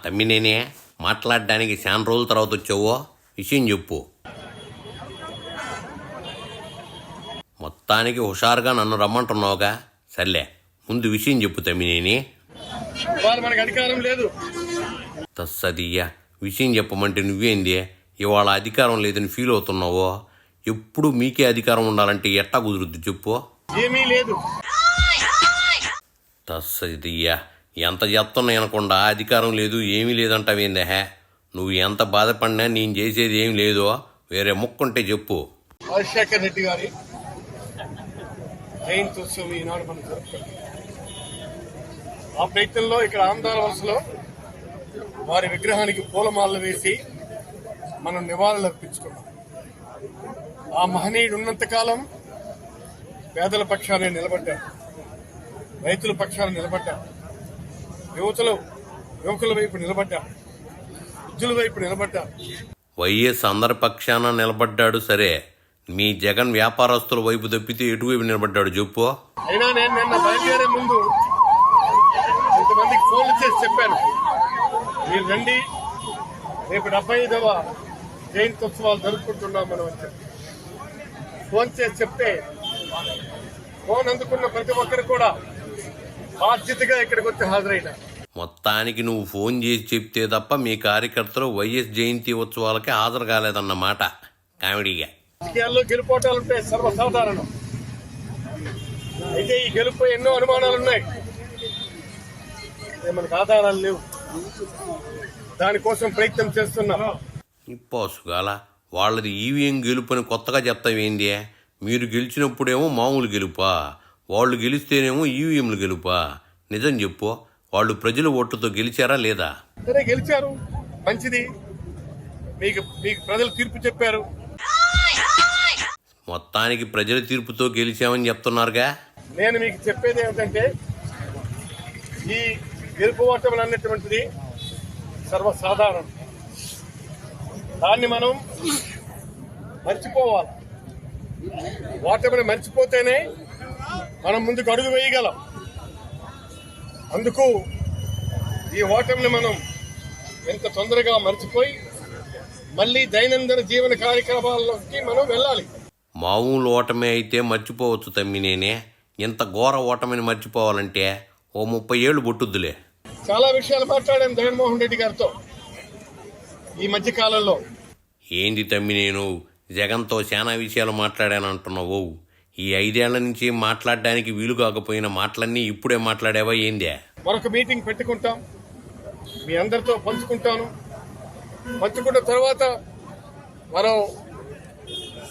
తమ్మినేనే మాట్లాడడానికి చాలా రోజుల తర్వాత వచ్చావో విషయం చెప్పు. మొత్తానికి హుషారుగా నన్ను రమ్మంటున్నావుగా, సర్లే ముందు విషయం చెప్పు తమ్మినేని. మనకు అధికారం లేదు. తస్సదియ్యా, విషయం చెప్పమంటే నువ్వేంది ఇవాళ అధికారం లేదని ఫీల్ అవుతున్నావో? ఎప్పుడు మీకే అధికారం ఉండాలంటే ఎట్టా కుదురుద్ది చెప్పు. ఏమీ లేదు. తస్సదియ్యా, ఎంత చెప్తున్నా అనకుండా అధికారం లేదు ఏమీ లేదంటావేందే? నువ్వు ఎంత బాధపడినా నేను చేసేది ఏం లేదో వేరే ముక్కుంటే చెప్పు. రాజశేఖర్ రెడ్డి గారి జయంతి ఉత్సవం ఈనాడు మనం జరుపుకుంటాం. ఆ ప్రయత్నంలో ఇక్కడ ఆంధ్ర వలసలో వారి విగ్రహానికి పూలమాలలు వేసి మనం నివాళులు అర్పించుకున్నాం. ఆ మహనీయుడు ఉన్నంతకాలం పేదల పక్షాన్ని నిలబడ్డారు, రైతుల పక్షాన్ని నిలబడ్డారు, యువకుల వైపు నిలబడ్డారు, వృద్ధుల వైపు నిలబడ్డారు. వైఎస్ అందరి పక్షాన నిలబడ్డాడు సరే, మీ జగన్ వ్యాపారస్తుల వైపు తప్పితే ఎటువైపు నిలబడ్డాడు చెప్పు. అయినా నేను నిన్న బయలుదేరే ముందు కొంతమందికి ఫోన్లు చేసి చెప్పాను, మీరు రండి రేపు 75వ జయంతి ఉత్సవాలు జరుపుకుంటున్నాం మనం అని చెప్పి ఫోన్ చేసి చెప్తే, ఫోన్ అందుకున్న ప్రతి ఒక్కరు కూడా బాధ్యతగా ఇక్కడికి వచ్చి హాజరైనా. మొత్తానికి నువ్వు ఫోన్ చేసి చెప్తే తప్ప మీ కార్యకర్తలు వైఎస్ జయంతి ఉత్సవాలకి హాజరు కాలేదన్నమాట. కామెడీగా రాజకీయాల్లో గెలుపోటాలుంటే సర్వసాధారణం. అయితే ఈ గెలుపు ఎన్నో అనుమానాలున్నాయి, మనకు ఆధారాలు లేవు. దానికోసం ప్రయత్నం చేస్తున్నాం. ఇప్పోసుగాల వాళ్ళది ఈవీఎం గెలుపు అని కొత్తగా చెప్తావేంది? మీరు గెలిచినప్పుడేమో మామూలు గెలుపా, వాళ్ళు గెలిస్తేనేమో ఈవీఎంలు గెలుపా? నిజం చెప్పు, వాళ్ళు ప్రజల ఓట్లతో గెలిచారా లేదా? సరే గెలిచారు, మంచిది. మీకు ప్రజలు తీర్పు చెప్పారు. మొత్తానికి ప్రజల తీర్పుతో గెలిచామని చెప్తున్నారుగా. నేను మీకు చెప్పేది ఏమిటంటే, ఈ గెలుపు ఓటములు అన్నటువంటిది సర్వసాధారణం. దాన్ని మనం మర్చిపోవాలి. ఓటమిని మర్చిపోతేనే మనం ముందుకు అడుగు వేయగలం. అందుకు ఈ ఓటమిని మనం ఎంత తొందరగా మర్చిపోయి మళ్ళీ దైనందిన జీవన కార్యక్రమాల్లోకి మనం వెళ్ళాలి. మామూలు ఓటమి అయితే మర్చిపోవచ్చు తమ్మినేనే, ఇంత ఘోర ఓటమిని మర్చిపోవాలంటే ఓ 30 ఏళ్ళు పుట్టుద్దులే. చాలా విషయాలు మాట్లాడాం జగన్మోహన్ రెడ్డి గారితో ఈ మధ్య కాలంలో. ఏంది తమ్మి, నేను జగన్తో చాలా విషయాలు మాట్లాడానంటున్నావు. ఈ 5 ఏళ్ల నుంచి మాట్లాడడానికి వీలు కాకపోయిన మాటలన్నీ ఇప్పుడే మాట్లాడావా ఏందే? మరొక మీటింగ్ పెట్టుకుంటాం, మీ అందరితో పంచుకుంటాను. పంచుకున్న తర్వాత మరో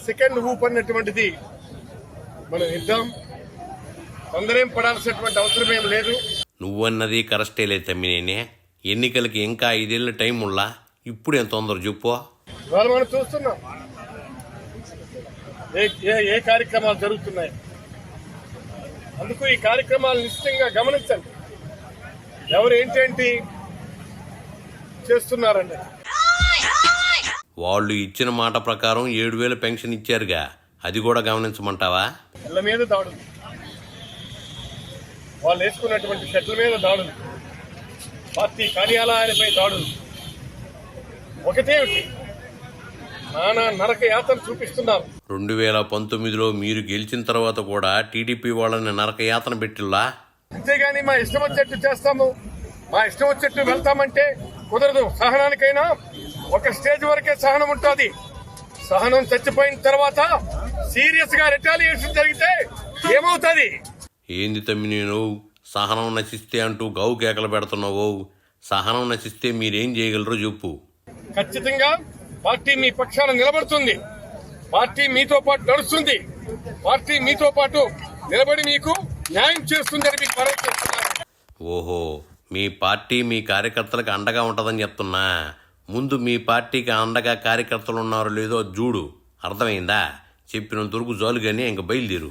సెకండ్ ఊపు అన్నటువంటిది మనం ఇద్దాం. తొందరేం పడాల్సినటువంటి అవసరం ఏం లేదు. నువ్వన్నది కరెక్టే లేదు తమ్మినేనే, ఎన్నికలకి ఇంకా 5 ఏళ్ళ టైం ఉల్లా, ఇప్పుడేం తొందర చెప్పు. ఇవాళ మనం చూస్తున్నాం ఏ కార్యక్రమాలు జరుగుతున్నాయి. అందుకు ఈ కార్యక్రమాలు నిశ్చితంగా గమనించండి, ఎవరు ఏంటేంటి చేస్తున్నారండి. వాళ్ళు ఇచ్చిన మాట ప్రకారం 7,000 పెన్షన్ ఇచ్చారుగా, అది కూడా గమనించమంటావా? ఇళ్ల మీద దాడులు, వాళ్ళు వేసుకున్నటువంటి షెడ్ల మీద దాడులు, పార్టీ కార్యాలయాలపై దాడులు, ఒకటేమిటి నానా నరక యాతన చూపిస్తున్నారు. 2019లో మీరు గెలిచిన తర్వాత కూడా టీడీపీ వాళ్ళని నరక యాతన పెట్టిల్లా? అంతేగాని మా ఇష్టం వచ్చేట్టు చేస్తాము, మా ఇష్టం వచ్చేట్టు వెళ్తామంటే కుదరదు. సహనానికైనా ఒక స్టేజ్ వరకే సహనం ఉంటుంది. సహనం చచ్చిపోయిన తర్వాత సీరియస్ గా రిటాలియేషన్ జరిగితే ఏమవుతుంది? ఏంది తమ్మి, నేను సహనం నశిస్తే అంటూ గౌ కేకలు పెడుతున్నావు. సహనం నశిస్తే మీరేం చేయగలరో చెప్పు. ఖచ్చితంగా పార్టీ మీ పక్షాన నిలబడుతుంది, పార్టీ మీతో పాటు నడుస్తుంది, పార్టీ మీతో పాటు నిలబడి మీకు న్యాయం చేస్తుందని మీకు మనవి చేస్తున్నారు. ఓహో, మీ పార్టీ మీ కార్యకర్తలకు అండగా ఉంటుందని చెప్తున్నా. ముందు మీ పార్టీకి అండగా కార్యకర్తలు ఉన్నారో లేదో చూడు, అర్థమైందా? చెప్పినంత వరకు చాలు కానీ ఇంక బయలుదేరు.